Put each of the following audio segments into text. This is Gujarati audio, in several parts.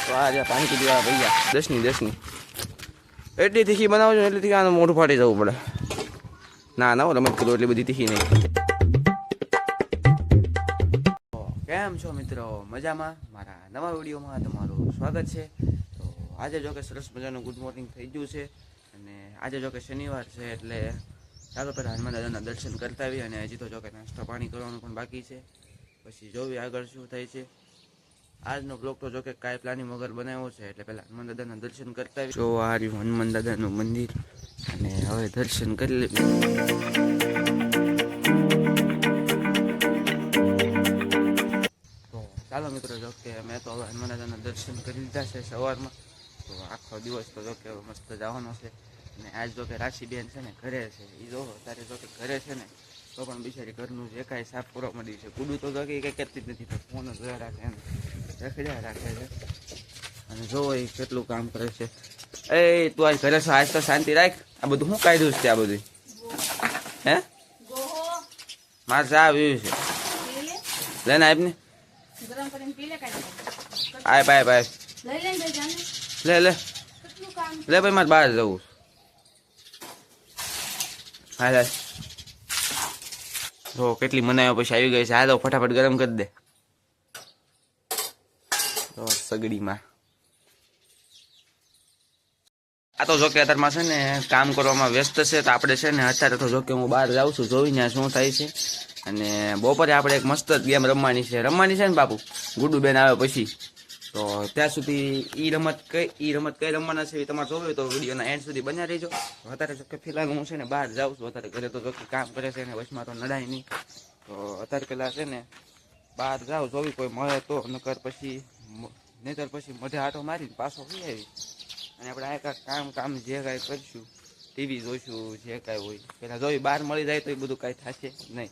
તો આજે પાણી પી દેવા ભૈયા 10ની એટલી તીખી બનાવજો એટલી તીખી આનું મોઢું ફાટી જવું પડે. ના રમત કરું એટલી બધી તીખી નહીં. કેમ છો મિત્રો? મજામાં? મારા નવા વિડીયોમાં તમારું સ્વાગત છે. તો આજે જો કે સરસ મજાનું ગુડ મોર્નિંગ થઈ ગયું છે અને આજે જો કે શનિવાર છે એટલે ચાલો પહેલાં હનુમાન દાદાના દર્શન કરતા આવીએ અને હજી તો જો કે નાસ્તો પાણી કરવાનું પણ બાકી છે. પછી જોવી આગળ શું થાય છે. આજનો બ્લોગ તો જો કે કાંઈ પ્લાનિંગ વગર બનાવ્યો છે એટલે પહેલાં હનુમાન દાદાના દર્શન કરતા આવીએ. જો આ રહ્યું હનુમાન દાદાનું મંદિર અને હવે દર્શન કરી લઈએ. ચાલો મિત્રો, જો કે મેં તો હવે હનુમાન દાદાના દર્શન કરી લીધા છે સવારમાં. તો આખો દિવસ તો જો કે મસ્ત જવાનો છે અને આજ જો કે રાશિબેન છે ને ઘરે છે. એ જો અત્યારે જો કે ઘરે છે ને તો પણ બિચારી ઘરનું જે કાંઈ સાફ કરવા માંડી છે. કુડું તો જો કે કંઈ કહેતી જ નથી, તો ફોન જ રાખે એને રખડ્યા રાખે છે અને જોવો એ કેટલું કામ કરે છે. એ તું આજ ઘરે છો, આજ તો શાંતિ રાખ. આ બધું શું કાઢ્યું છે? આ બધું હે મારે ચા આવ્યું છે, લઈને આપ ને. આય લે ભાઈ, મારે બહાર જવું. હા જો કેટલી મનાયો પછી આવી ગઈ છે. હા તો ફટાફટ ગરમ કરી દે તો સગડીમાં. આ તો જો કે અત્યારમાં છે ને કામ કરવામાં વ્યસ્ત છે. તો આપણે છે ને અત્યારે તો જો કે હું બહાર જાઉં છું, જોઈને શું થાય છે. અને બપોરે આપણે એક મસ્ત ગેમ રમવાની છે ને બાપુ, ગુડુ બેન આવે પછી. તો ત્યાં સુધી એ રમત કઈ રમવાના છે એ તમારે જોવું હોય તો વિડીયોના એન્ડ સુધી બન્યા રહીજો. અત્યારે જો કે ફિલહાલ હું છે ને બહાર જાઉં છું. અત્યારે ઘરે તો જો કે કામ કરે છે ને વચમાં તો નડાય નહીં. તો અત્યારે પેલા છે ને બહાર જાઉં, જોવી કોઈ મળે તો, નકર પછી મોઢે આંટો મારીને પાછો આવી આવી અને આપણે આ કામ જે કાંઈ કરીશું, ટીવી જોઈશું, જે કાંઈ હોય પેલા જોઈ. બહાર મળી જાય તો એ બધું કાંઈ થશે નહીં.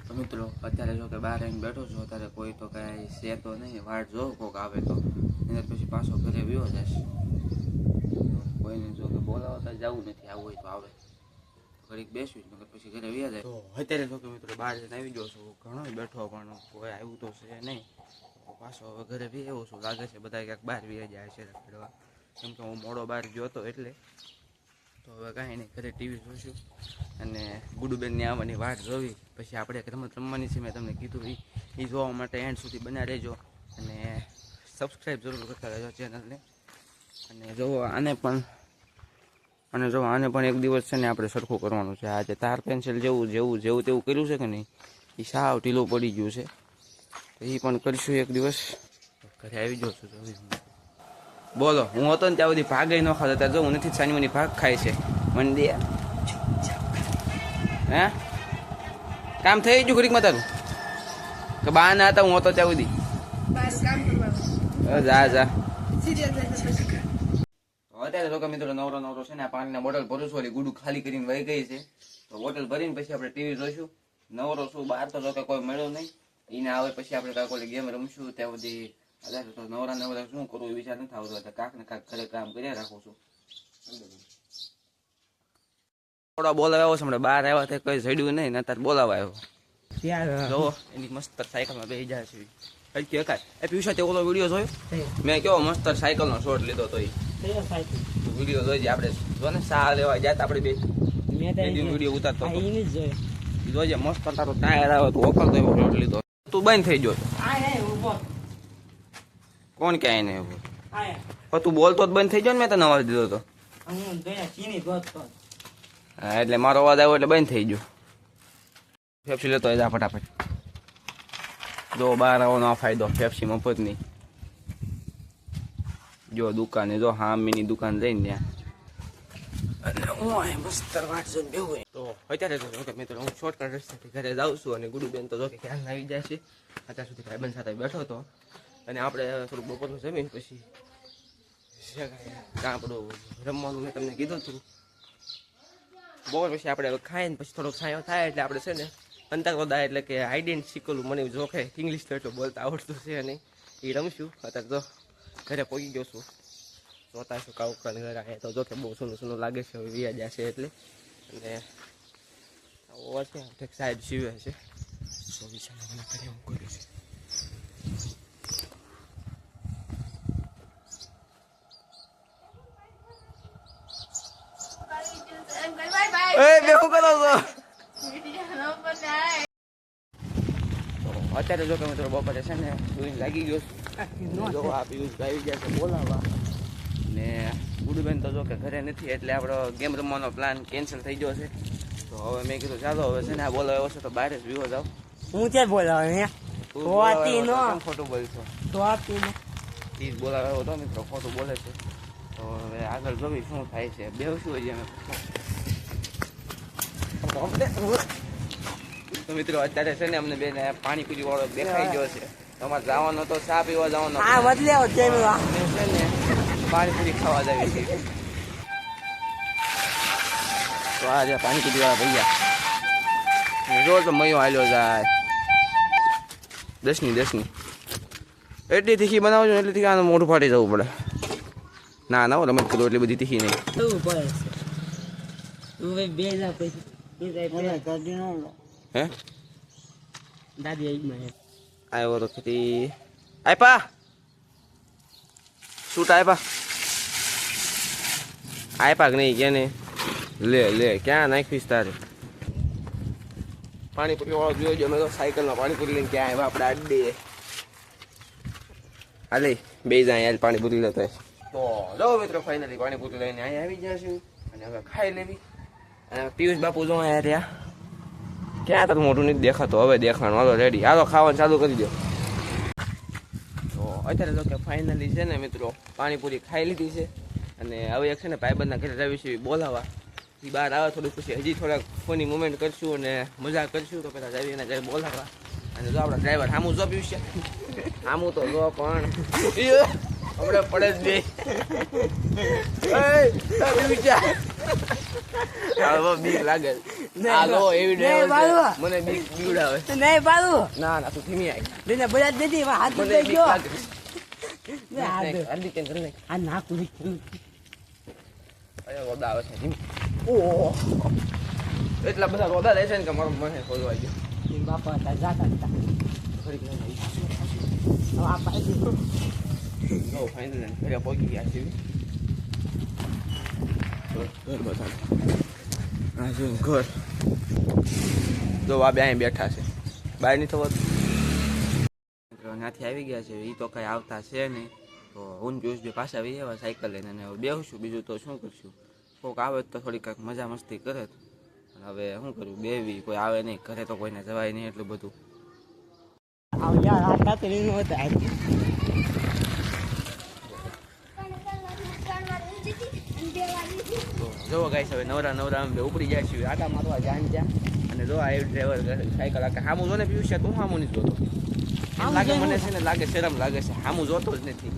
તો મિત્રો અત્યારે જો કે બહાર આવીને બેઠો છું. અત્યારે કોઈ તો કાંઈ છે તો નહીં, વાટ જો કોઈક આવે તો એને પછી પાછો ઘરે વ્યો જશે. કોઈને જો કે બોલાવતા જવું નથી, આવું હોય તો આવે, ઘડીક બેસું નકર પછી ઘરે વ્યા જાય. તો અત્યારે જો કે મિત્રો બહાર જઈને આવી ગયો છું, ઘણો બેઠો પણ કોઈ આવ્યું તો છે નહીં. પાછો હવે ઘરે બી એવું છું, લાગે છે બધા ક્યાંક બહાર વ્યા જાય છે રખડવા, કેમ કે હું મોડો બહાર ગયો હતો એટલે. તો હવે કાંઈ નહીં, ઘરે ટીવી જોઈશું અને ગુડુબેનની આવવાની વાટ જોવી. પછી આપણે એક રમત રમવાની છે, મેં તમને કીધું એ જોવા માટે એન્ડ સુધી બન્યા રહેજો અને સબસ્ક્રાઈબ જરૂર કરતા રહેજો ચેનલને. અને જો આને પણ એક દિવસ છે ને આપણે સરખું કરવાનું છે. આજે તાર પેન્સિલ જેવું તેવું કર્યું છે કે નહીં, એ સાવ ઢીલું પડી ગયું છે. તો એ પણ કરીશું એક દિવસ. ઘરે આવી જાઉં છું. બોલો, હું હતો ને ત્યાં બધી ભાગે ન ખાતો, ત્યાં જો હું નથી સાની મની ભાગ ખાય છે. મને દે હે કામ થઈ ગયું ઘડીકમાં તારું કે બા ના હતા? હું હતો ત્યાં સુધી જા અત્યારે તો મિત્રો નવરો છે ને પાણીના બોટલ ભરું છું. ગુડુ ખાલી કરીને વહી ગઈ છે, તો બોટલ ભરીને પછી આપણે ટીવી જોઈશું. નવરો છું, બહાર તો જો કે કોઈ મળ્યો નહીં. એને આવે પછી આપણે કાંઈક ઓલી ગેમ રમશું. ત્યાં સુધી અત્યારે તો નવરા શું કરવું એ વિચાર નથી આવતો. કાંક ને કાંક ઘરે કામ કર્યા રાખું છું. થોડા બોલાવા આવ્યો છે હમણાં, બહાર આવ્યા તે કઈ જડ્યું નહીં ને અત્યારે બોલાવા આવ્યો. જો એની મસ્ત સાયકલમાં બેસી જાય છે. હલકી હકાય એ પીયુષા તે ઓલો વિડીયો જોયો? મેં કેવો મસ્ત સાયકલનો શોટ લીધો તો એ વિડીયો જોઈ આપણે જો ને સા લેવા ગયા આપણે બે વિડીયો ઉતારતો જોજે. મસ્ત તારો ટાયર આવે તો ઓફરતો એવો શોટ લીધો. તું બંધ થઈ ગયો. કોણ ક્યાંય નહીં પણ તું બોલતો જ બંધ થઈ ગયો ને, મેં તને અવાજ દીધો તો. હા એટલે મારો અવાજ આવ્યો એટલે બંધ થઈ ગયો. ફેફસી લેતો જા ફટાફટ. જો બહાર આવવાનો આ ફાયદો, ફેફસી મફત નહીં. જો દુકાને જો હામીની દુકાન જઈને ત્યાં મસ્ત વાટ જોઈને બેહું. તો અત્યારે તો જો કે મિત્રો હું શોર્ટકટ રસ્તેથી ઘરે જાઉં છું અને ગુડુબેન તો જો કે ખ્યાલ આવી જાય છે. અત્યાર સુધી ભાઈબંધ સાથે બેઠો હતો અને આપણે થોડુંક બપોરનું જમીન પછી આપણું રમવાનું મેં તમને કીધું હતું. બપોર પછી આપણે ખાઈને પછી થોડોક સાયો થાય એટલે આપણે છે ને અંતાકોદા એટલે કે આઈડેન્ટ શીખેલું મને જોખે ઇંગ્લિશ તો એટલું બોલતા આવડતું છે નહીં, એ રમશું. અત્યારે તો ઘરે પહોંચી ગયો છું. જોતા છું કાઉકાને ઘરે આવે તો જો કે બહુ સૂનું લાગે છે. હવે વ્યાજ છે એટલે અને ઓવર છે સાહેબ સીવે છે તો વિચાર મને કરે એવું કર્યું છે. કરો છો? અત્યારે જો કે મિત્રો બપોરે છે ને સુઈ લાગી ગયો જો આ પિયુષભાઈ આવી ગયા છે બોલાવવા ને ગુડુબેન તો જો કે ઘરે નથી એટલે આપણો ગેમ રમવાનો પ્લાન કેન્સલ થઈ ગયો છે. તો હવે મેં કીધું ચાલો હવે છે ને આ બોલાવ્યો છે તો બહાર જ વિવો જાવ. હું ક્યાં બોલાવે ખોટું બોલશો તો આપી ને એ જ બોલાવ્યો હતો મિત્રો ખોટું બોલે છે. તો હવે આગળ જોવી શું થાય છે બે શું હોય અમે તો મિત્રો અત્યારે છે ને અમને બેન પાણીપુરી વાળો દેખાઈ ગયો છે. તમારે જવાનો તો ચા પીવા જવાનો બદલે છે ને પાણીપુરી ખાવા જાવી છે. તો આ જે પાણીપુરી વાળા ભૈયા જો તો મયો હાલ્યો જાય 10ની એટલી તીખી બનાવજો એટલી તીખી આનું મોઢું ફાટી જવું પડે. ના ના રમત કરો એટલી બધી તીખી નહીં. હે દાદી આવ્યો તો ખેતી આપ્યા શૂટ આપ્યા કે નહીં કે ને લે ક્યાં નાખીશ તારે પાણીપુરી વાળો જોયો મેં તો સાયકલમાં પાણીપુરી લઈને ક્યાં આવ્યા આપણે આડે હાલે બે જાય યાર પાણીપુરી લેતા તો જો મિત્રો ફાઇનલી પાણીપુરી લઈને અહીંયા આવી ગયા છું અને હવે ખાઈ લેવી. અને પિયુષ બાપુ જો અહીંયા રહ્યા ક્યાં તારું મોટું નથી દેખાતો હવે દેખાવાનું હાલો રેડી હાલો ખાવાનું ચાલુ કરી દો. તો અત્યારે તો કે ફાઇનલી છે ને મિત્રો પાણીપુરી ખાઈ લીધી છે અને હવે એક છે ને ભાઈબંધના ઘરે જાવી છે બોલાવવા. એ બહાર આવે થોડું પછી હજી થોડાક ફોની મુવમેન્ટ કરશું અને મજા કરશું તો પેલા જાવી એના ઘરે બોલાવવા. અને જો આપણા ડ્રાઈવર સામું જો પીવું છે સામું તો જો પણ હમણાં પડે જ નહીં બીક લાગે એવી ડ્રાઈવર મને બીક બીવડાવે નહીં બાલુ ના ના તું ધીમી આવી બેને બધા દીધી હાથ મને બીક લાગે આ નાકું રોદા આવે છે ઓહ એટલા બધા રોદા લે છે ને કે મારો મને ખોલવા ગયો બાપા હતા જાતા હતા આ પાછી નો ફાઇનલ ઘરે પહોંચી ગયા છે ઘર બધા હા જો ઘર જો આ બે અહીં બેઠા છે બહાર નહીં થવા ત્યાંથી આવી ગયા છે એ તો કઈ આવતા છે નહીં. તો હું પિયુષ બે પાછા આવી આવ્યા સાયકલ લઈને અને બેસું બીજું તો શું કરશું. કોઈક આવે તો થોડી કાંઈક મજા મસ્તી કરે હવે શું કર્યું બેવી કોઈ આવે નહીં ઘરે તો કોઈને જવાય નહીં એટલું બધું. જો ગાઈસ હવે નવરા અમે ઉપડી જાય છે આટા મારવા જાન ત્યાં અને જો આ ડ્રાઈવર સાયકલ આખા સામું જો ને પિયુષ છે તું સામું નહીં જોતો લાગે મને છે ને લાગે શરમ લાગે છે સામું જોતો જ નથી.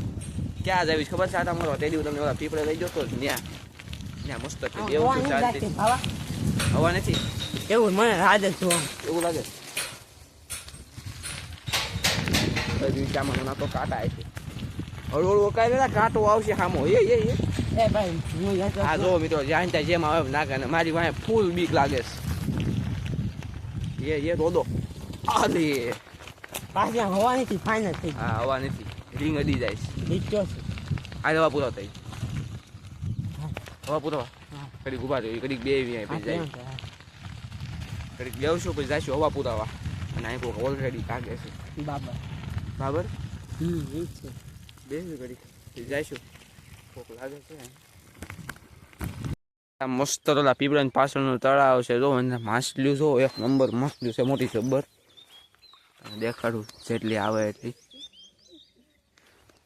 ક્યાં જ આવીશ ખબર છે આટા મારવા તે દિવસ તમને ઓલા પીપળે લઈ જતો જ ત્યાં મસ્ત છે એવું ચાલતી હવા નથી એવું મને રાજ એવું લાગે ચામાં ના તો કાંટા આવે છે હળવું કાંઈ કાંટો આવશે સામો એ આ જો મિત્રો જ્યાં ત્યાં જેમ આવે નાખે અને મારી વાંહે ફૂલ બીક લાગે છે એ રોદો અરે પાછી હવા નથી ફાઇનલ થઈ હા હવા નથી રીંગ અડી જાય છે આ હવા પૂરો થઈ હવા પૂરો કડીક ઉભા રહ્યો કડીક બે પછી જાય કડીક બેવશું પછી જઈશું હવા પુરાવા અને અહીં કોઈ ઓલરેડી કાગે છે બાબર બે કડીક જઈશું કોક લાગે છે મસ્ત ઓલા પીપળા પાછળનું તળાવ છે જો માછલીઓ જો એક નંબર માછલીઓ છે મોટી જબ્બર દેખાડું જેટલી આવે એટલી.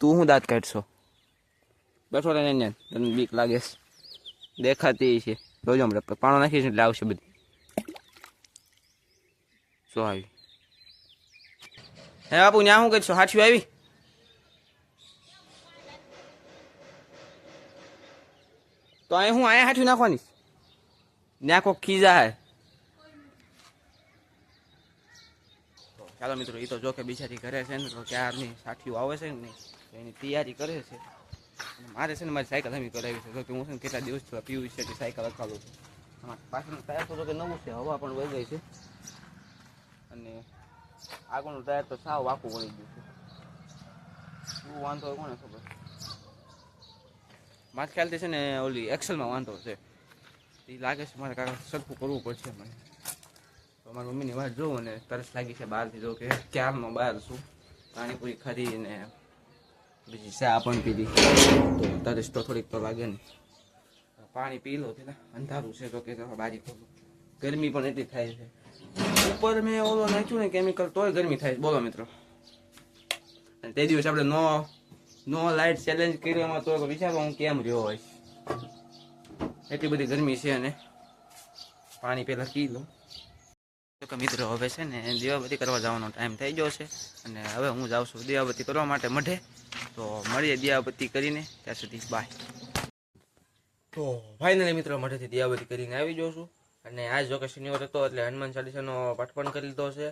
તું શું દાંત કાઢશો બેઠો રહે ને તને બીક લાગે છે દેખાતી છે જોજો હમણાં પાણો નાખીશ એટલે આવશે બધી શું આવી હે બાપુ ત્યાં શું કરશો હાથીઓ આવી તો અહીં હું અહીંયા હાથું નાખવાની ત્યાં કોક ખીજા હે ચાલો મિત્રો એ તો જો કે બિચારી ઘરે છે ને તો ક્યારની સાઠીઓ આવે છે ને એની તૈયારી કરે છે મારે છે ને મારી સાયકલ હમી કરાવી છે તો હું છે ને કેટલા દિવસ પીવું છે કે સાયકલ અકાલું છું પાછળનું ટાયર તો કે નવું છે હવા પણ વહી ગઈ છે અને આગળનું ટાયર તો સાવ વાકું વળી ગયું છે શું વાંધો હોય કોને ખબર મારા ખ્યાલથી છે ને ઓલી એક્સેલમાં વાંધો છે એ લાગે છે મારે કાંઈ સરખું કરવું પડશે મને. તો મારી મમ્મીની વાત જોઉં અને તરસ લાગી છે બહારથી જો કે ક્યારનો બહાર છું. પાણીપુરી ખાધી ને બીજી ચા પણ પીધી તો તરસ તો થોડીક તો લાગે ને. પાણી પી લો પેલા અંધારું છે તો કે બારી ખોલું. ગરમી પણ એટલી થાય છે. ઉપર મેં ઓલો નાખ્યું ને કેમિકલ તોય ગરમી થાય છે બોલો મિત્રો. અને તે દિવસ આપણે નો લાઇટ ચેલેન્જ કર્યો તો વિચારો હું કેમ રહ્યો હોય. એટલી બધી ગરમી છે અને પાણી પેલા પી લો. તો મિત્રો હવે છે ને દીવાબત્તી કરવા જવાનો ટાઈમ થઈ ગયો છે અને હવે હું જાઉં છું દીવાબત્તી કરવા માટે મઢે. તો મળીએ દીવાબત્તી કરીને ત્યાં સુધી બાય. તો ફાઇનલી મિત્રો મઢેથી દીવાબત્તી કરીને આવી જાઉં છું અને આજ જો કે શનિવાર હતો એટલે હનુમાન ચાલીસાનો પાઠ પણ કરી લીધો છે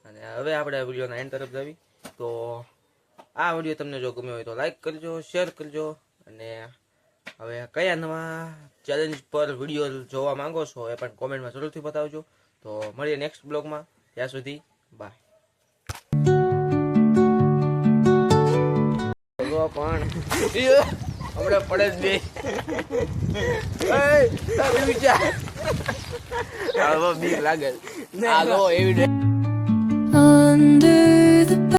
અને હવે આપણે વિડીયોના એન્ડ તરફ જવી. તો આ વિડીયો તમને જો ગમ્યો હોય તો લાઈક કરજો, શેર કરજો અને હવે કયા નવા ચેલેન્જ પર વિડીયો જોવા માંગો છો એ પણ કોમેન્ટમાં જરૂરથી બતાવજો. તો મળીએ નેક્સ્ટ બ્લોગમાં, ત્યાં સુધી બાય. પણ હમણાં પડે જ બે બીક લાગે.